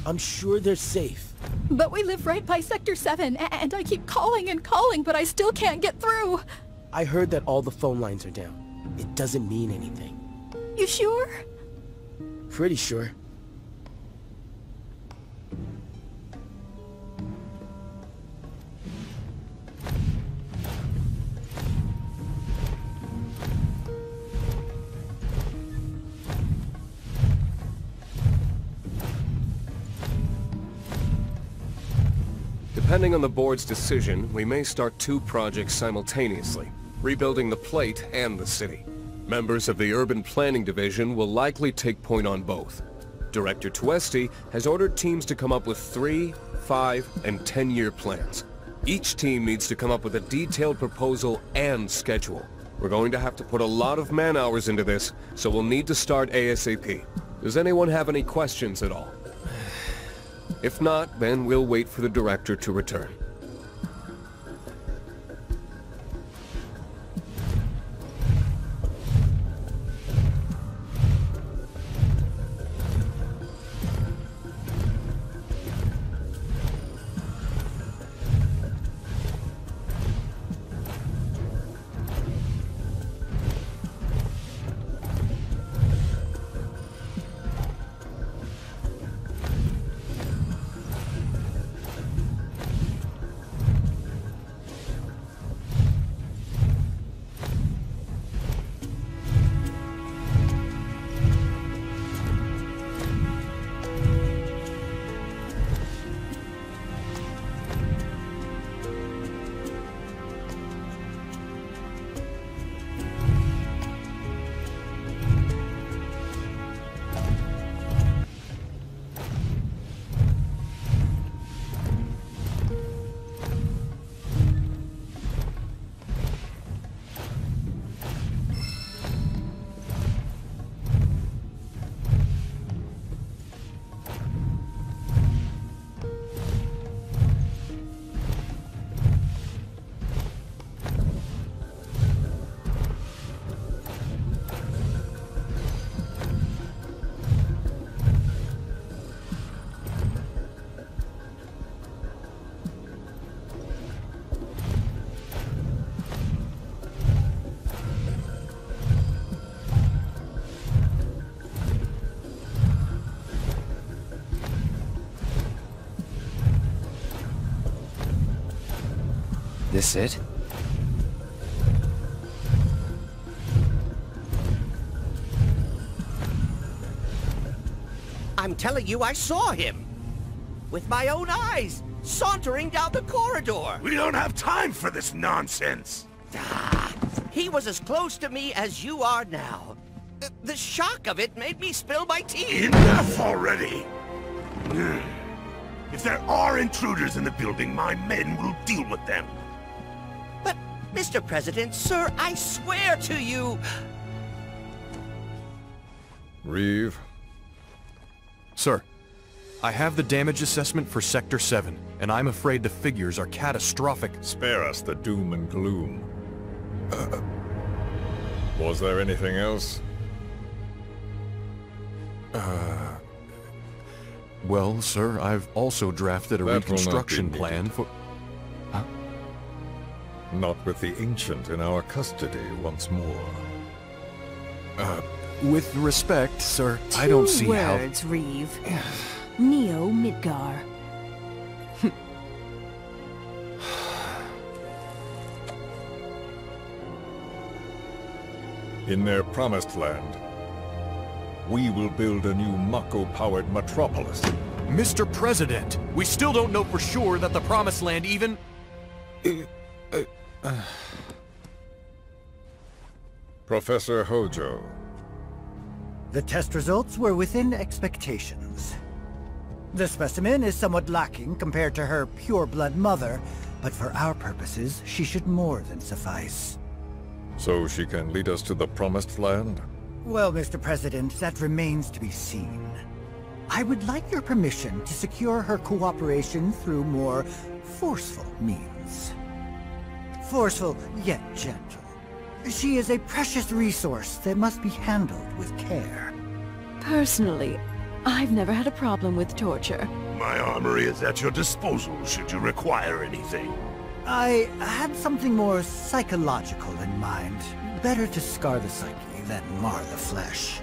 I'm sure they're safe. But we live right by Sector 7, and I keep calling and calling, but I still can't get through. I heard that all the phone lines are down. It doesn't mean anything. You sure? Pretty sure. Depending on the board's decision, we may start 2 projects simultaneously, rebuilding the plate and the city. Members of the Urban Planning Division will likely take point on both. Director Tuesti has ordered teams to come up with 3, 5, and 10-year plans. Each team needs to come up with a detailed proposal and schedule. We're going to have to put a lot of man-hours into this, so we'll need to start ASAP. Does anyone have any questions at all? If not, then we'll wait for the director to return. This it? I'm telling you, I saw him! With my own eyes, sauntering down the corridor! We don't have time for this nonsense! He was as close to me as you are now. The shock of it made me spill my tea! Enough already! If there are intruders in the building, my men will deal with them. But, Mr. President, sir, I swear to you... Reeve. Sir, I have the damage assessment for Sector 7, and I'm afraid the figures are catastrophic. Spare us the doom and gloom. Was there anything else? Well, sir, I've also drafted a reconstruction plan for... Huh? Not with the Ancient in our custody once more. With respect, sir, I don't see how... 2 words, Reeve. Neo Midgar. In their promised land, we will build a new Mako-powered metropolis. Mr. President, we still don't know for sure that the Promised Land even... Professor Hojo. The test results were within expectations. The specimen is somewhat lacking compared to her pure-blood mother, but for our purposes, she should more than suffice. So she can lead us to the Promised Land? Well, Mr. President, that remains to be seen. I would like your permission to secure her cooperation through more forceful means. Forceful, yet gentle. She is a precious resource that must be handled with care. Personally, I've never had a problem with torture. My armory is at your disposal should you require anything. I had something more psychological in mind. Better to scar the psyche than mar the flesh.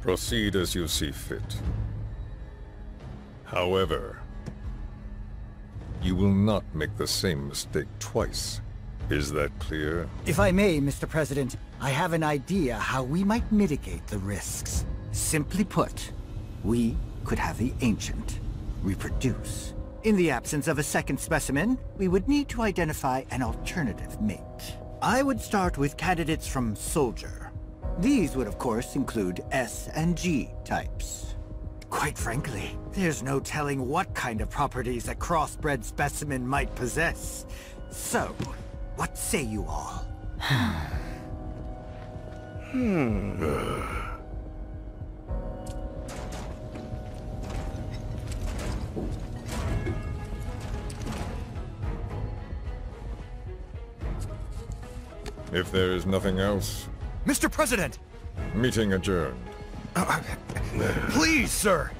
Proceed as you see fit. However, you will not make the same mistake twice. Is that clear? If I may, Mr. President, I have an idea how we might mitigate the risks. Simply put, we could have the Ancient reproduce. In the absence of a second specimen, we would need to identify an alternative mate. I would start with candidates from Soldier. These would of course include S and G types. Quite frankly, there's no telling what kind of properties a crossbred specimen might possess. So, what say you all? If there is nothing else, Mr. President! meeting adjourned. Please, sir!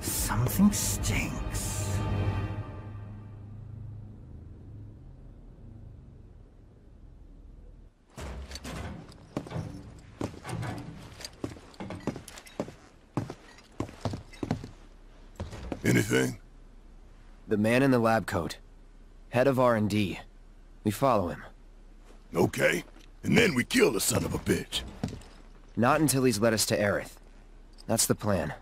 Something stinks. Anything? The man in the lab coat. Head of R&D. We follow him. Okay. And then we kill the son of a bitch. Not until he's led us to Aerith. That's the plan.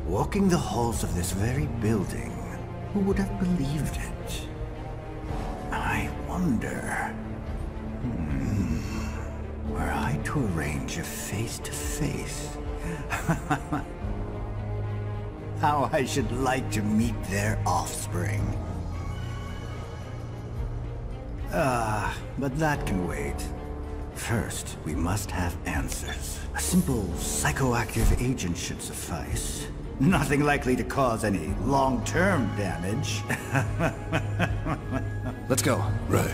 Walking the halls of this very building, who would have believed it? I wonder... were I to arrange a face-to-face... how I should like to meet their offspring. But that can wait. First, we must have answers. A simple psychoactive agent should suffice. Nothing likely to cause any long-term damage. Let's go. Right.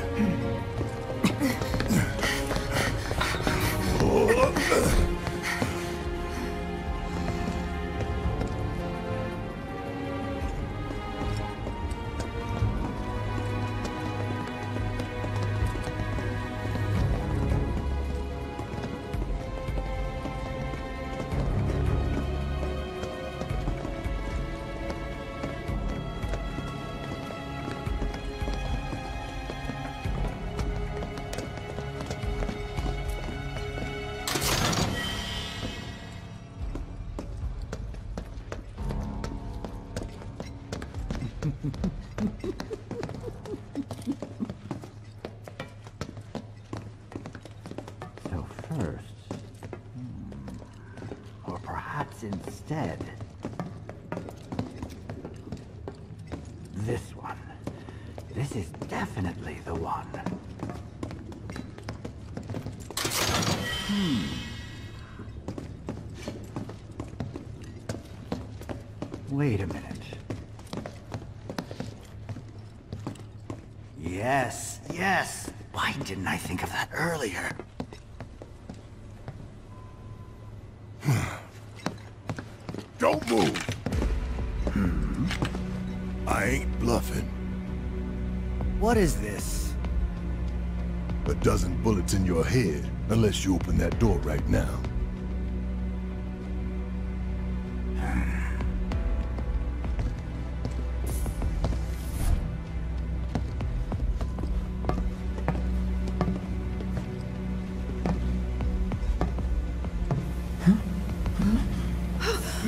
So first... or perhaps instead... this one. This is definitely the one. Wait a minute. Yes, yes! Why didn't I think of that earlier? Don't move. I ain't bluffing. What is this? A dozen bullets in your head, unless you open that door right now.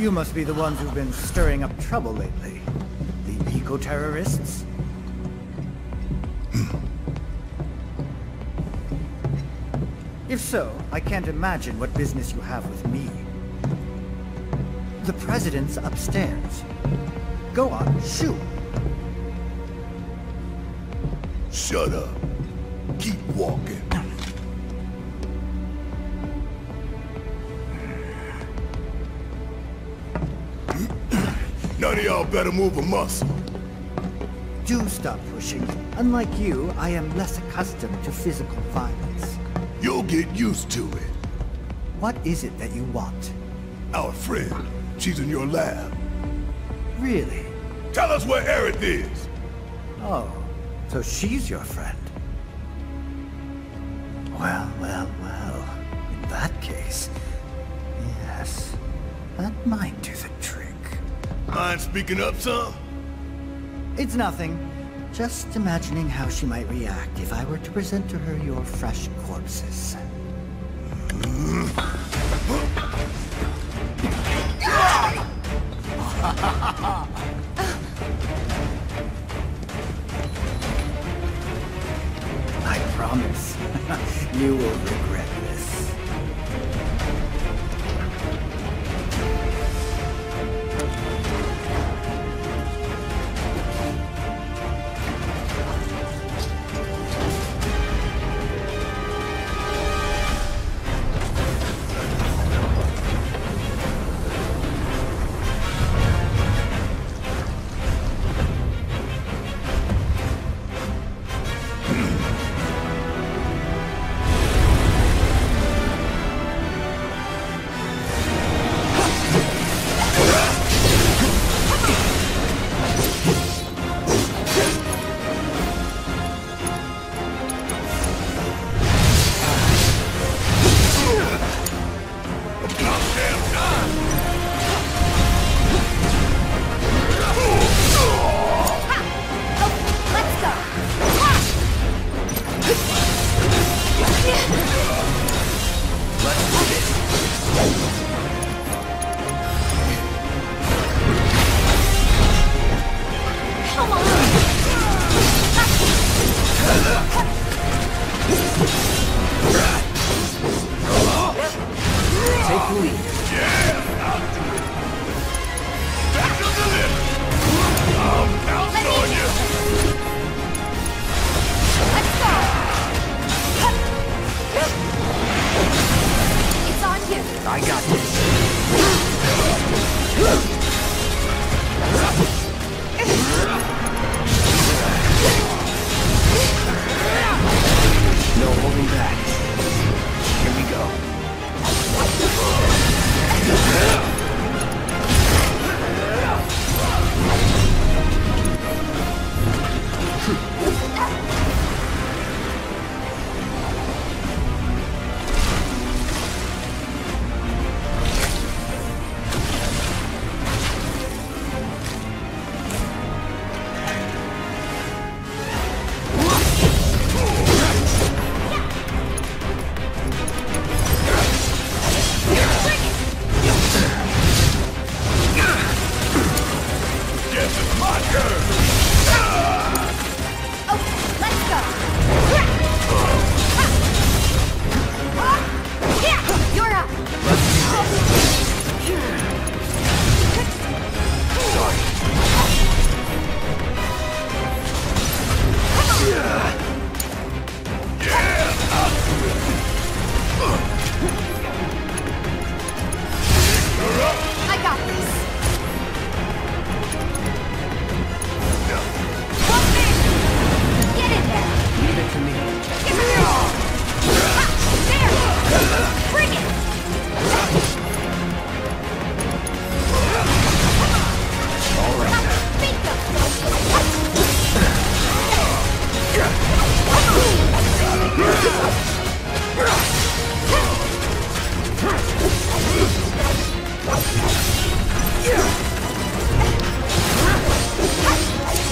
You must be the ones who've been stirring up trouble lately. The eco-terrorists? If so, I can't imagine what business you have with me. The President's upstairs. Go on, shoot! Shut up. Keep walking. None of y'all better move a muscle. Do stop pushing. Unlike you, I am less accustomed to physical violence. You'll get used to it. What is it that you want? Our friend. She's in your lab. Really? Tell us where Aerith is. Oh, so she's your friend. Well, well, well. In that case, yes, that might do the trick. Mind speaking up, son? It's nothing. Just imagining how she might react if I were to present to her your fresh corpses. I promise, you will regret this.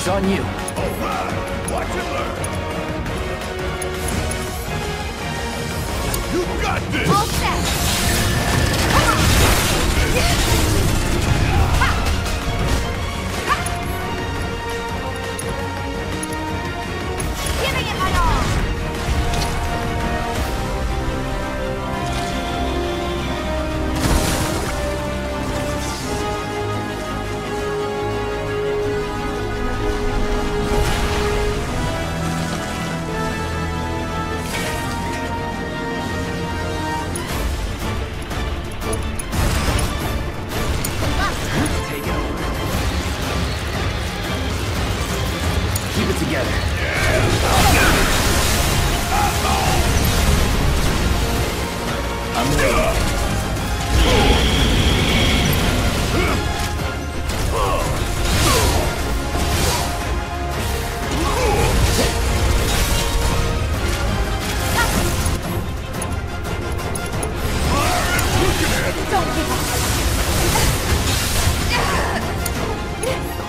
It's on you. All right. Watch and learn. You got this. All set. Come on. together. I'm ready. Don't give up.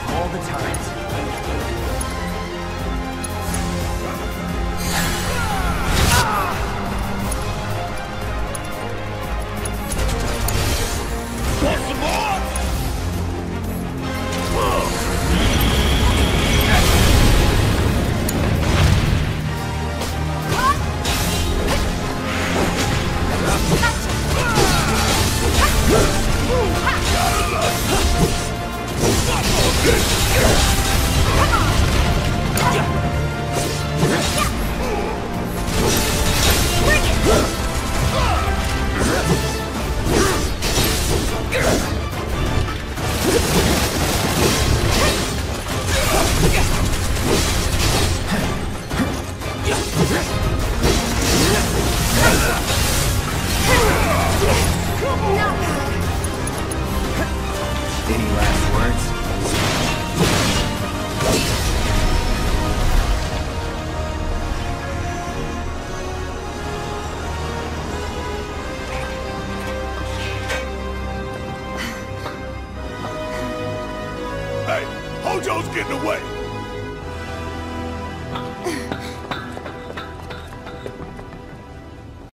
All the turrets. Want some more? Any last words? Hey, Hojo's getting away.